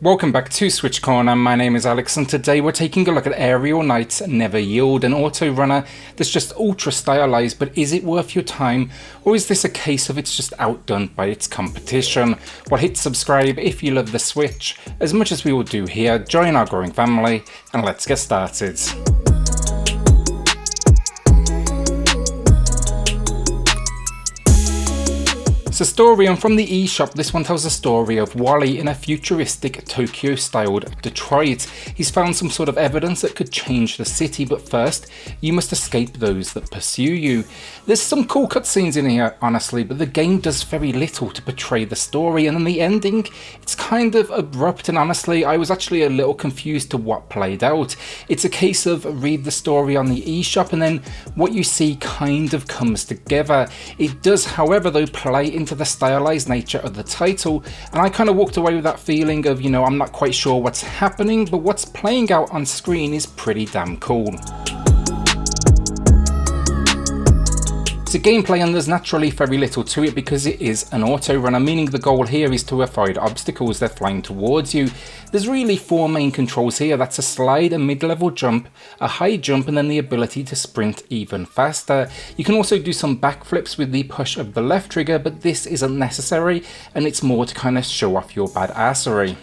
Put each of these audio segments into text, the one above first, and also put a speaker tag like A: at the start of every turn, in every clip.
A: Welcome back to SwitchCorner. My name is Alex and today we're taking a look at Aerial Knight's Never Yield, an auto runner that's just ultra stylized, but is it worth your time, or is this a case of it's just outdone by its competition? Well, hit subscribe if you love the Switch as much as we all do here, join our growing family and let's get started. So story, and from the eShop, this one tells the story of Wally in a futuristic Tokyo-styled Detroit. He's found some sort of evidence that could change the city, but first, you must escape those that pursue you. There's some cool cutscenes in here, honestly, but the game does very little to portray the story, and then the ending, it's kind of abrupt, and honestly, I was actually a little confused to what played out. It's a case of read the story on the eShop, and then what you see kind of comes together. It does, however, though, play into the stylized nature of the title, and I kind of walked away with that feeling of, I'm not quite sure what's happening, but what's playing out on screen is pretty damn cool. So gameplay, and there's naturally very little to it because it is an auto runner, meaning the goal here is to avoid obstacles that are flying towards you. There's really four main controls here. That's a slide, a mid-level jump, a high jump, and then the ability to sprint even faster. You can also do some backflips with the push of the left trigger, but this isn't necessary, and it's more to kind of show off your badassery.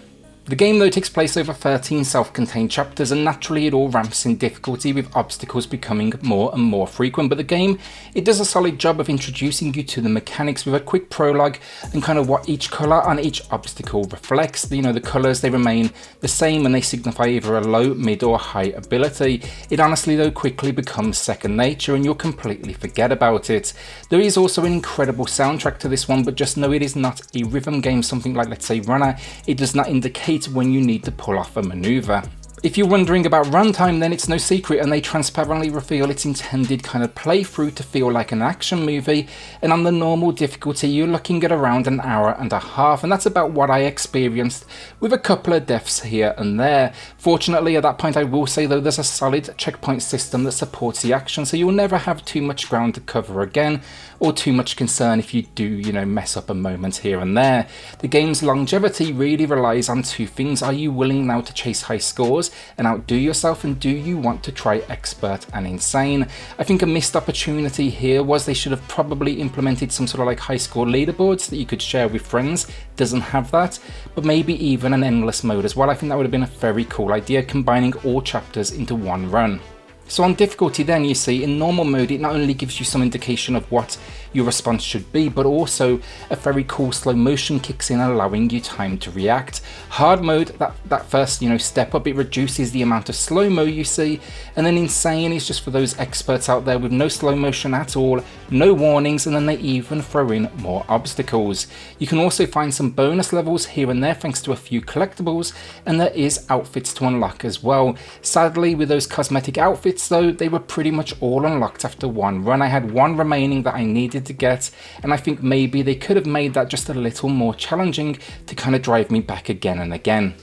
A: The game though takes place over 13 self-contained chapters, and naturally it all ramps in difficulty with obstacles becoming more and more frequent, but the game, it does a solid job of introducing you to the mechanics with a quick prologue and kind of what each colour on each obstacle reflects. The colours, they remain the same and they signify either a low, mid or high ability. It honestly though quickly becomes second nature and you'll completely forget about it. There is also an incredible soundtrack to this one, but just know it is not a rhythm game, something like, let's say, Runner. It does not indicate when you need to pull off a maneuver. If you're wondering about runtime, then it's no secret, and they transparently reveal its intended kind of playthrough to feel like an action movie, and on the normal difficulty you're looking at around an hour and a half, and that's about what I experienced, with a couple of deaths here and there. Fortunately at that point I will say though there's a solid checkpoint system that supports the action, so you'll never have too much ground to cover again, or too much concern if you do, mess up a moment here and there. The game's longevity really relies on two things. Are you willing now to chase high scores and outdo yourself, and do you want to try expert and insane? I think a missed opportunity here was they should have probably implemented some sort of like high score leaderboards that you could share with friends. Doesn't have that, but maybe even an endless mode as well. I think that would have been a very cool idea, combining all chapters into one run. So on difficulty then, you see, in normal mode it not only gives you some indication of what your response should be, but also a very cool slow motion kicks in, allowing you time to react. Hard mode, that first step up, it reduces the amount of slow-mo you see, and then insane is just for those experts out there with no slow motion at all, no warnings, and then they even throw in more obstacles. You can also find some bonus levels here and there thanks to a few collectibles, and there is outfits to unlock as well. Sadly, with those cosmetic outfits though, they were pretty much all unlocked after one run. I had one remaining that I needed to get, and I think maybe they could have made that just a little more challenging to kind of drive me back again and again.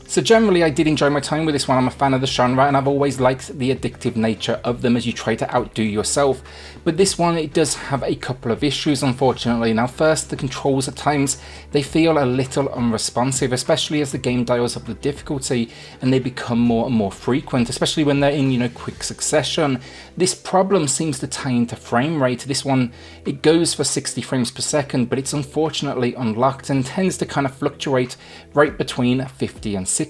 A: So generally I did enjoy my time with this one. I'm a fan of the genre and I've always liked the addictive nature of them as you try to outdo yourself. But this one, it does have a couple of issues unfortunately. Now first, the controls at times, they feel a little unresponsive, especially as the game dials up the difficulty and they become more and more frequent, especially when they're in quick succession. This problem seems to tie into frame rate. This one, it goes for 60 frames per second, but it's unfortunately unlocked and tends to kind of fluctuate right between 50 and 60.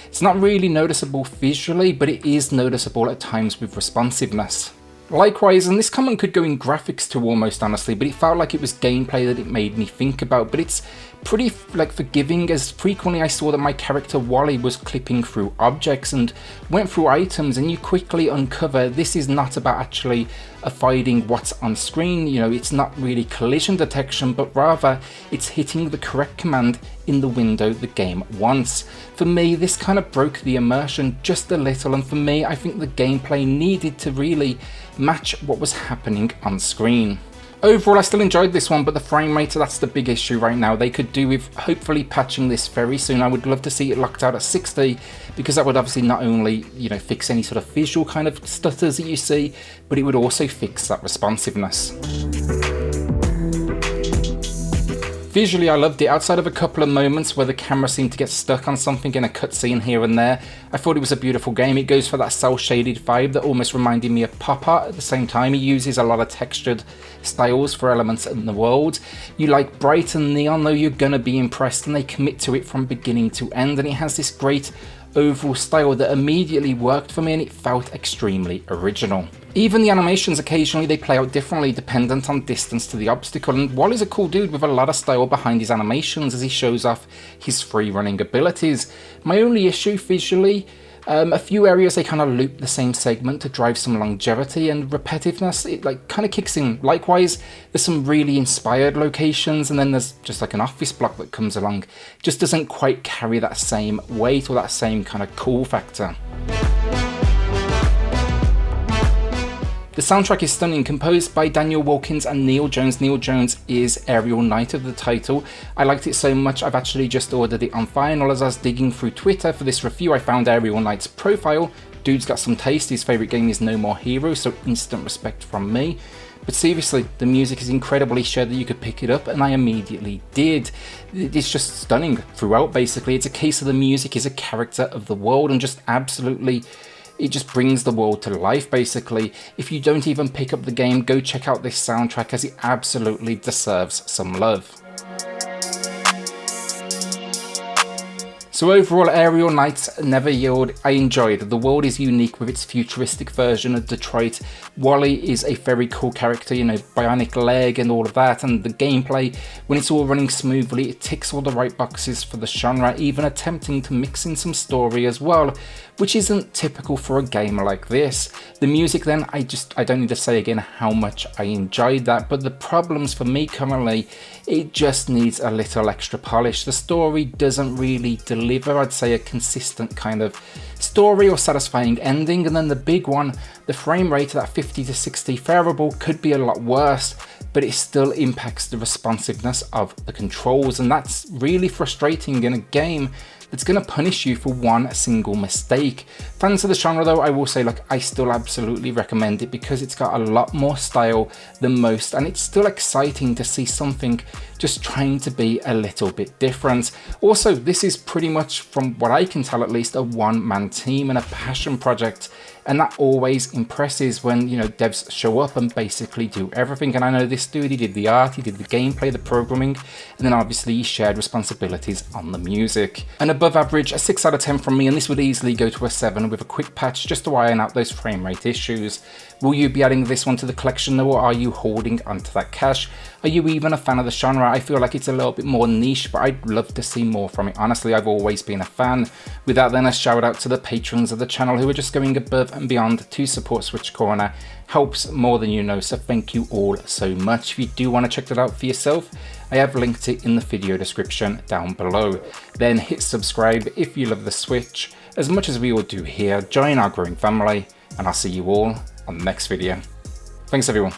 A: It's not really noticeable visually, but it is noticeable at times with responsiveness. Likewise, and this comment could go in graphics too almost honestly, but it felt like it was gameplay that it made me think about, but it's pretty forgiving, as frequently I saw that my character Wally was clipping through objects and went through items, and you quickly uncover this is not about actually avoiding what's on screen. It's not really collision detection, but rather it's hitting the correct command in the window the game wants. For me, this kind of broke the immersion just a little, and for me, I think the gameplay needed to really match what was happening on screen. Overall, I still enjoyed this one, but the frame rate, that's the big issue right now. They could do with hopefully patching this very soon. I would love to see it locked out at 60, because that would obviously not only, fix any sort of visual kind of stutters that you see, but it would also fix that responsiveness. Visually, I loved it. Outside of a couple of moments where the camera seemed to get stuck on something in a cutscene here and there, I thought it was a beautiful game. It goes for that cel-shaded vibe that almost reminded me of pop art. At the same time, he uses a lot of textured styles for elements in the world. You like bright and neon, though you're gonna be impressed, and they commit to it from beginning to end, and it has this great overall style that immediately worked for me, and it felt extremely original. Even the animations, occasionally they play out differently dependent on distance to the obstacle, and Wally's a cool dude with a lot of style behind his animations as he shows off his free running abilities. My only issue visually, a few areas they kind of loop the same segment to drive some longevity, and repetitiveness, it like kind of kicks in. Likewise, there's some really inspired locations, and then there's just like an office block that comes along. Just doesn't quite carry that same weight or that same kind of cool factor. The soundtrack is stunning, composed by Daniel Wilkins and Neil Jones. Neil Jones is Aerial Knight of the title. I liked it so much I've actually just ordered it on vinyl. As I was digging through Twitter for this review, I found Aerial Knight's profile. Dude's got some taste, his favourite game is No More Heroes, so instant respect from me. But seriously, the music is incredible. He shared that you could pick it up, and I immediately did. It's just stunning throughout, basically. It's a case of the music is a character of the world, and just absolutely, it just brings the world to life, basically. If you don't even pick up the game, go check out this soundtrack, as it absolutely deserves some love. So overall, Aerial Knights never yield. I enjoyed. The world is unique with its futuristic version of Detroit. Wally is a very cool character, you know, bionic leg and all of that, and the gameplay, when it's all running smoothly, it ticks all the right boxes for the genre, even attempting to mix in some story as well, which isn't typical for a game like this. The music then, I don't need to say again how much I enjoyed that, but the problems for me currently, it just needs a little extra polish. The story doesn't really deliver, I'd say, a consistent kind of story or satisfying ending, and then the big one, the frame rate at 50 to 60 favorable could be a lot worse, but it still impacts the responsiveness of the controls, and that's really frustrating in a game that's going to punish you for one single mistake. Fans of the genre though, I will say, like, I still absolutely recommend it because it's got a lot more style than most, and it's still exciting to see something just trying to be a little bit different. Also, this is pretty much, from what I can tell at least, a one-man team and a passion project, and that always impresses when, you know, devs show up and basically do everything. And I know this dude, he did the art, he did the gameplay, the programming, and then obviously he shared responsibilities on the music. An above average, a 6 out of 10 from me, and this would easily go to a 7 with a quick patch just to iron out those frame rate issues. Will you be adding this one to the collection though, or are you holding onto that cash? Are you even a fan of the genre? I feel like it's a little bit more niche, but I'd love to see more from it. Honestly, I've always been a fan. With that then, a shout out to the patrons of the channel who are just going above and beyond to support SwitchCorner. Helps more than you know, so thank you all so much. If you do want to check that out for yourself, I have linked it in the video description down below. Then hit subscribe if you love the Switch as much as we all do here. Join our growing family, and I'll see you all on the next video. Thanks everyone.